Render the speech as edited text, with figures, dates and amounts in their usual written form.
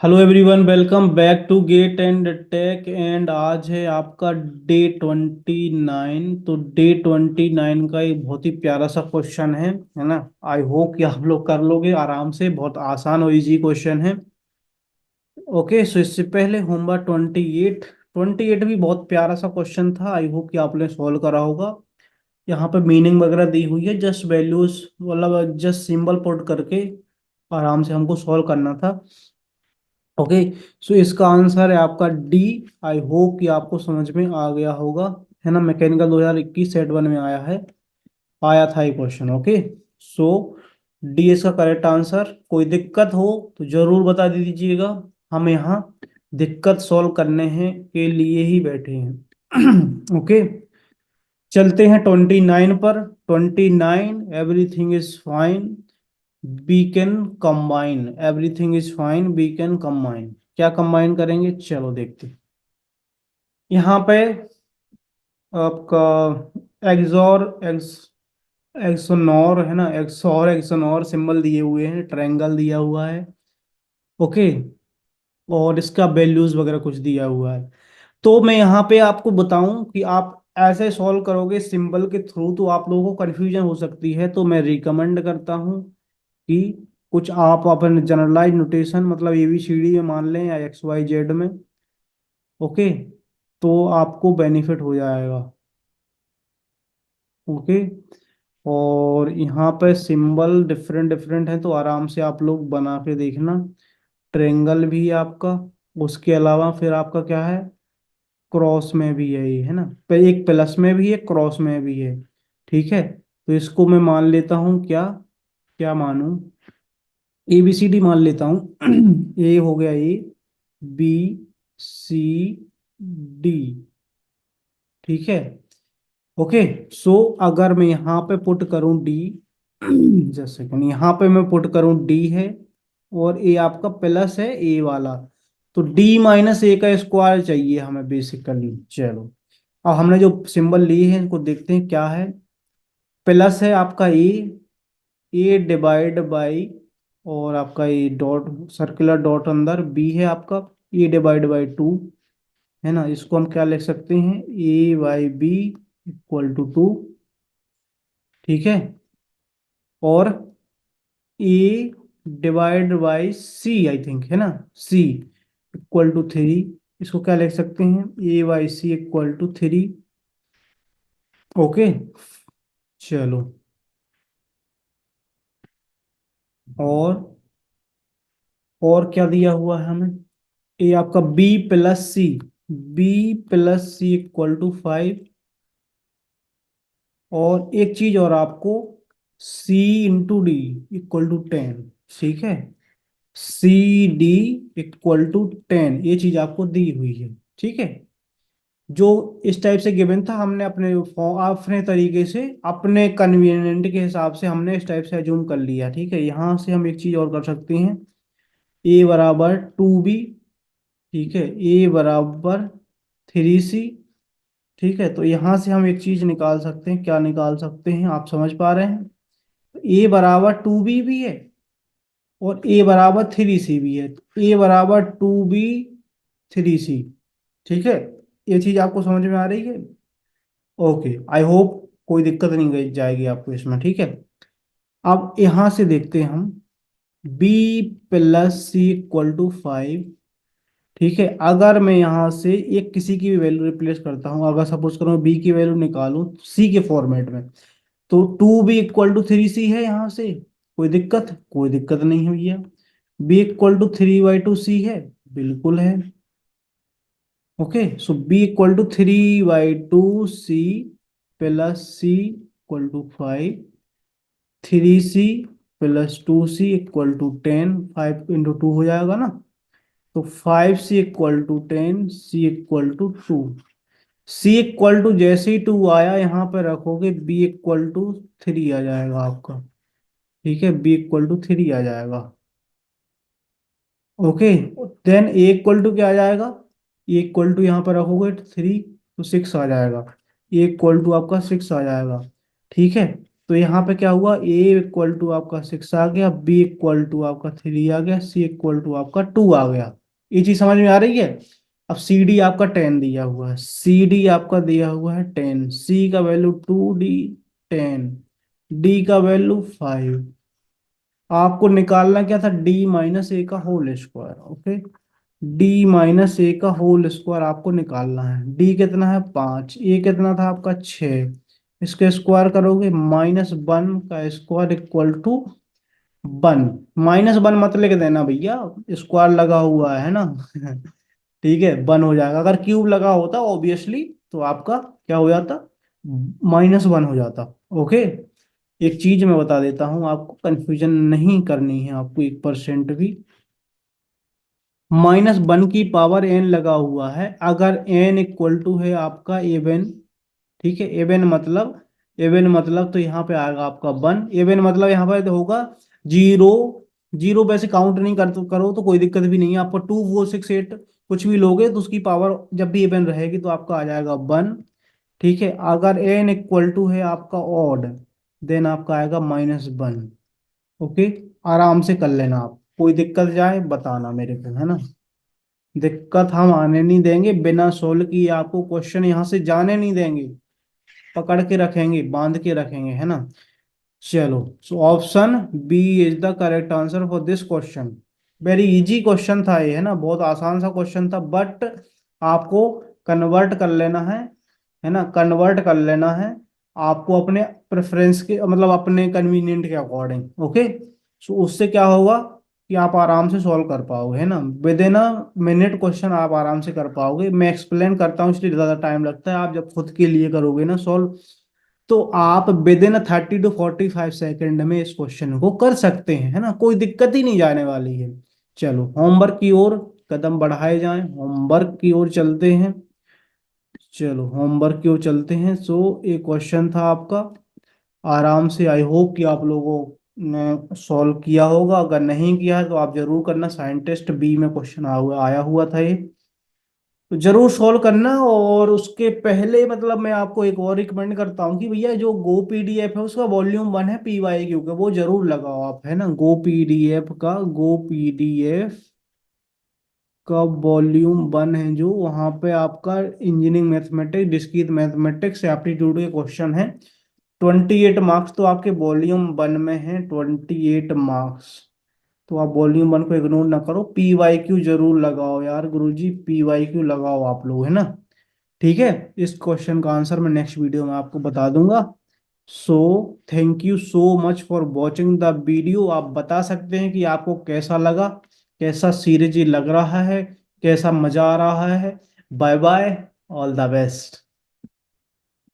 Hello everyone, welcome back to gate and tech. And आज है आपका डे 29। तो डे 29 का एक बहुत ही प्यारा सा क्वेश्चन है ना। आई होप कि आप लोग कर लोगे आराम से। बहुत आसान और इजी क्वेश्चन है। ओके, सो इससे पहले होमवर्क 28 भी बहुत प्यारा सा क्वेश्चन था। आई होप कि आपने सॉल्व करा होगा। यहाँ पे मीनिंग वगैरह दी हुई है, जस्ट वैल्यूज मतलब जस्ट सिंबल पुट करके आराम से हमको सॉल्व करना था। ओके, सो इसका आंसर है आपका डी। आई होप कि आपको समझ में आ गया होगा, है ना। मैकेनिकल 2021 सेट वन में आया था ये क्वेश्चन। ओके, सो डी इसका करेक्ट आंसर। कोई दिक्कत हो तो जरूर बता दीजिएगा। हम यहाँ दिक्कत सॉल्व करने हैं के लिए ही बैठे हैं। ओके, चलते हैं 29 पर। 29, everything is fine, we can combine. Everything is fine, we can combine. क्या कंबाइन करेंगे, चलो देखते हैं। यहाँ पे आपका एक्सोर एक्स एक्सोनोर है ना, एक्सोर एक्सोनोर सिंबल दिए हुए हैं, ट्रायंगल दिया हुआ है। ओके, और इसका वैल्यूज वगैरह कुछ दिया हुआ है। तो मैं यहाँ पे आपको बताऊं कि आप ऐसे सॉल्व करोगे सिंबल के थ्रू तो आप लोगों को कंफ्यूजन हो सकती है। तो मैं रिकमेंड करता हूँ कि कुछ आप अपन जनरलाइज नोटेशन मतलब ABCD में मान लें या XYZ में। ओके, तो आपको बेनिफिट हो जाएगा। ओके, और यहाँ पे सिंबल डिफरेंट डिफरेंट है तो आराम से आप लोग बना के देखना। ट्रेंगल भी है आपका, उसके अलावा फिर आपका क्या है, क्रॉस में भी है ये, है ना। एक प्लस में भी है, क्रॉस में भी है। ठीक है, तो इसको मैं मान लेता हूँ क्या, क्या मानूं, ABCD मान लेता हूँ। ए हो गया, ABCD। ठीक है। ओके, सो अगर मैं यहाँ पे पुट करूँ डी, जस्ट सेकंड, यहाँ पे मैं पुट करूँ डी है और ए आपका प्लस है ए वाला, तो D - A का स्क्वायर चाहिए हमें बेसिकली। चलो, अब हमने जो सिंबल लिए हैं इनको देखते हैं क्या है। प्लस है आपका ए डिवाइड बाई, और आपका ये डॉट सर्कुलर डॉट अंदर बी है आपका, A/2, है ना। इसको हम क्या लिख सकते हैं, A/B = 2। ठीक है, और A/C आई थिंक, है ना, C = 3। इसको क्या लिख सकते हैं, A/C = 3। ओके, चलो, और और क्या दिया हुआ है हमें, ये आपका B+C = 5। और एक चीज और आपको, C × D = 10। ठीक है, CD = 10, ये चीज आपको दी हुई है। ठीक है, जो इस टाइप से गिवन था हमने अपने तरीके से अपने कन्वीनियंट के हिसाब से हमने इस टाइप से अज्यूम कर लिया। ठीक है, यहाँ से हम एक चीज और कर सकते हैं, A = 2B। ठीक है, A = 3C। ठीक है, तो यहाँ से हम एक चीज निकाल सकते हैं। क्या निकाल सकते हैं, आप समझ पा रहे हैं। A = 2B भी है और A = 3C भी है। A = 2B 3C। ठीक है, ये चीज आपको समझ में आ रही है। ओके, आई होप कोई दिक्कत नहीं गई जाएगी आपको इसमें। ठीक है, अब यहाँ से देखते हैं हम, B+C = 5। ठीक है, अगर मैं यहाँ से एक किसी की भी वैल्यू रिप्लेस करता हूँ, अगर सपोज करो बी की वैल्यू निकालूं सी के फॉर्मेट में, तो 2B = 3C है। यहाँ से कोई दिक्कत नहीं हुई है। B = 3/2C है, बिल्कुल है। ओके, सो B = 3/2C plus C = 5, 3C + 2C = 10, 5 × 2 हो जाएगा ना। तो 5C = 10, C = 2। C = जैसे ही 2 आया यहाँ पे रखोगे, B = 3 आ जाएगा आपका। ठीक है, B = 3 आ जाएगा। ओके, देन A = क्या आ जाएगा, A = यहाँ पर रखोगे 3 तो 6 आ जाएगा। A = आपका 6 आ जाएगा। ठीक है, तो यहाँ पे क्या हुआ, ए इक्वल टू आपका 6 आ गया, बी इक्वल टू आपका 3 आ गया, सी इक्वल टू आपका 2 आ गया। ये चीज समझ में आ रही है। अब सी डी आपका 10 दिया हुआ है, सी डी आपका दिया हुआ है 10, सी का वैल्यू 2, डी 10, डी का वैल्यू 5। आपको निकालना क्या था, डी माइनस ए का whole square. Okay, D minus A का होल स्क्वायर आपको निकालना है। डी कितना है 5, ए कितना था आपका 6, इसके स्क्वायर करोगे -1 का स्क्वायर इक्वल टू 1। -1 मत लिख देना भैया, स्क्वायर लगा हुआ है ना। ठीक है, 1 हो जाएगा। अगर क्यूब लगा होता ऑब्वियसली तो आपका क्या हो जाता, -1 हो जाता। ओके, एक चीज मैं बता देता हूं आपको, कंफ्यूजन नहीं करनी है आपको 1% भी। -1 की पावर n लगा हुआ है, अगर n इक्वल टू है आपका एवन। ठीक है, एवन मतलब तो यहाँ पे आएगा आपका 1। एवन मतलब यहाँ पे तो होगा 0। जीरो वैसे काउंट नहीं कर तो करो तो कोई दिक्कत भी नहीं है, आपको 2 4 6 8 कुछ भी लोगे तो उसकी पावर जब भी एवन रहेगी तो आपका आ जाएगा 1। ठीक है, अगर n इक्वल टू है आपका ऑड, देन आपका आएगा -1। ओके, आराम से कर लेना आप, कोई दिक्कत जाए बताना मेरे को, है ना। दिक्कत हम आने नहीं देंगे, बिना सोल्व किए आपको क्वेश्चन यहाँ से जाने नहीं देंगे, पकड़ के रखेंगे, बांध के रखेंगे, है ना। चलो, so option B is the correct answer for this question. Very easy question था ये, है ना, बहुत आसान सा क्वेश्चन था, बट आपको कन्वर्ट कर लेना है ना, कन्वर्ट कर लेना है आपको अपने प्रेफरेंस के, मतलब अपने कन्वीनियंट के अकॉर्डिंग। ओके, सो उससे क्या होगा कि आप आराम से सॉल्व कर पाओगे, है ना, with in a minute question आप आराम से कर पाओगे। मैं एक्सप्लेन करता हूँ इसलिए ज़्यादा टाइम लगता है, आप जब खुद के लिए करोगे ना सॉल्व, तो आप विद इन 30 to 45 सेकेंड में इस क्वेश्चन को कर सकते हैं, है ना, कोई दिक्कत ही नहीं जाने वाली है। चलो, होमवर्क की ओर कदम बढ़ाए जाएं, होमवर्क की ओर चलते हैं। चलो, होमवर्क की ओर चलते हैं। सो एक क्वेश्चन था आपका, आराम से, आई होप कि आप लोगों ने सॉल्व किया होगा। अगर नहीं किया है तो आप जरूर करना, साइंटिस्ट बी में क्वेश्चन आया हुआ था ये, तो जरूर सॉल्व करना। और उसके पहले मतलब मैं आपको एक और रिकमेंड करता हूँ कि भैया जो गो पीडीएफ है उसका वॉल्यूम 1 है PYQ का, वो जरूर लगाओ आप, है ना। गो पीडीएफ का वॉल्यूम 1 है जो, वहाँ पे आपका engineering mathematics, discrete mathematics, aptitude के क्वेश्चन है। 28 मार्क्स तो आपके वॉल्यूम 1 में है, 28 मार्क्स। तो आप वॉल्यूम 1 को इग्नोर ना करो, PYQ जरूर लगाओ यार गुरुजी, PYQ लगाओ आप लोग, है ना। ठीक है, इस क्वेश्चन का आंसर मैं नेक्स्ट वीडियो में आपको बता दूंगा। So thank you so much for watching the video. आप बता सकते हैं कि आपको कैसा लगा, कैसा सीरीज लग रहा है, कैसा मजा आ रहा है। Bye bye, all the best.